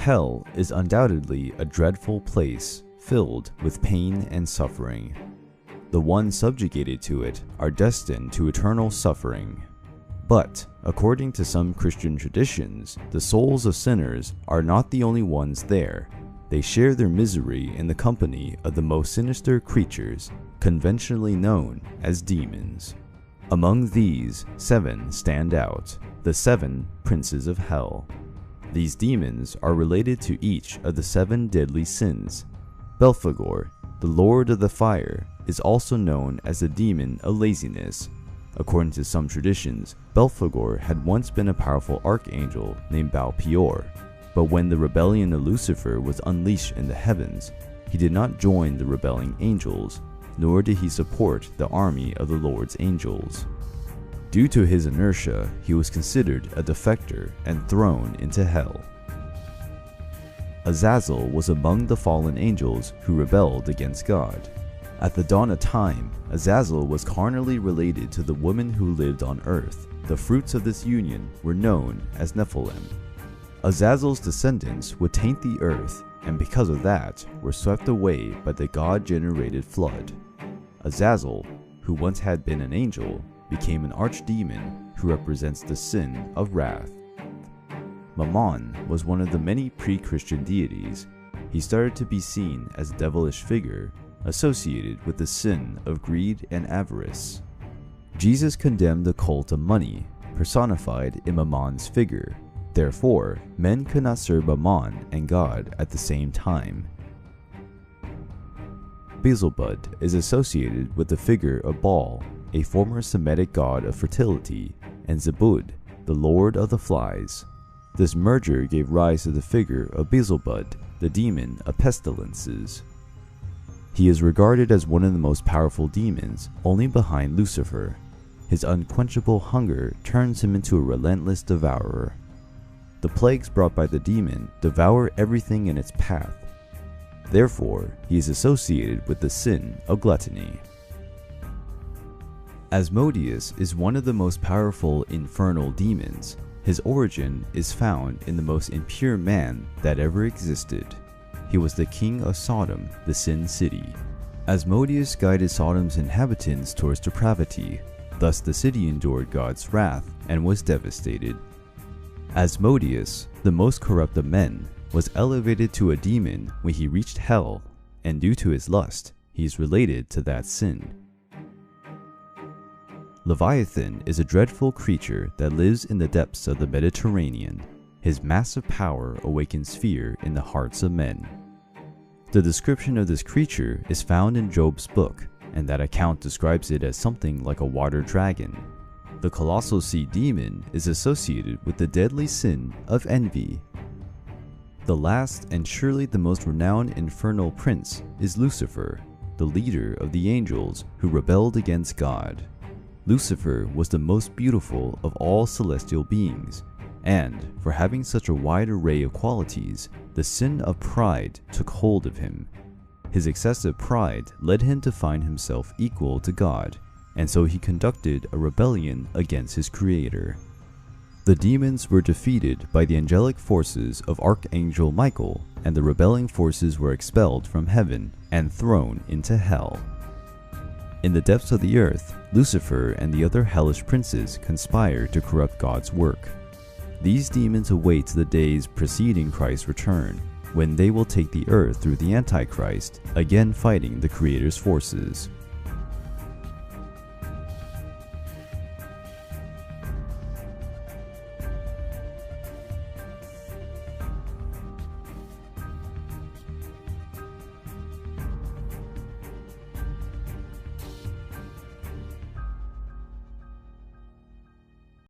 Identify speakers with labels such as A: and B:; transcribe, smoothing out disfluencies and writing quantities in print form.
A: Hell is undoubtedly a dreadful place filled with pain and suffering. The ones subjugated to it are destined to eternal suffering. But, according to some Christian traditions, the souls of sinners are not the only ones there. They share their misery in the company of the most sinister creatures, conventionally known as demons. Among these, 7 stand out, the 7 princes of hell. These demons are related to each of the 7 deadly sins. Belphegor, the lord of the fire, is also known as the demon of laziness. According to some traditions, Belphegor had once been a powerful archangel named Baal-peor, but when the rebellion of Lucifer was unleashed in the heavens, he did not join the rebelling angels, nor did he support the army of the Lord's angels. Due to his inertia, he was considered a defector and thrown into hell. Azazel was among the fallen angels who rebelled against God. At the dawn of time, Azazel was carnally related to the woman who lived on earth. The fruits of this union were known as Nephilim. Azazel's descendants would taint the earth, and because of that, were swept away by the God-generated flood. Azazel, who once had been an angel, became an archdemon who represents the sin of wrath. Mammon was one of the many pre-Christian deities. He started to be seen as a devilish figure associated with the sin of greed and avarice. Jesus condemned the cult of money, personified in Mammon's figure. Therefore, men could not serve Mammon and God at the same time. Beelzebub is associated with the figure of Baal, a former Semitic god of fertility, and Zebud, the lord of the flies. This merger gave rise to the figure of Beelzebub, the demon of pestilences. He is regarded as one of the most powerful demons, only behind Lucifer. His unquenchable hunger turns him into a relentless devourer. The plagues brought by the demon devour everything in its path. Therefore, he is associated with the sin of gluttony. Asmodeus is one of the most powerful infernal demons. His origin is found in the most impure man that ever existed. He was the king of Sodom, the sin city. Asmodeus guided Sodom's inhabitants towards depravity. Thus the city endured God's wrath and was devastated. Asmodeus, the most corrupt of men, was elevated to a demon when he reached hell, and due to his lust, he is related to that sin. Leviathan is a dreadful creature that lives in the depths of the Mediterranean. His massive power awakens fear in the hearts of men. The description of this creature is found in Job's book, and that account describes it as something like a water dragon. The colossal sea demon is associated with the deadly sin of envy. The last and surely the most renowned infernal prince is Lucifer, the leader of the angels who rebelled against God. Lucifer was the most beautiful of all celestial beings, and for having such a wide array of qualities, the sin of pride took hold of him. His excessive pride led him to find himself equal to God, and so he conducted a rebellion against his creator. The demons were defeated by the angelic forces of Archangel Michael, and the rebelling forces were expelled from heaven and thrown into hell. In the depths of the earth, Lucifer and the other hellish princes conspire to corrupt God's work. These demons await the days preceding Christ's return, when they will take the earth through the Antichrist, again fighting the Creator's forces.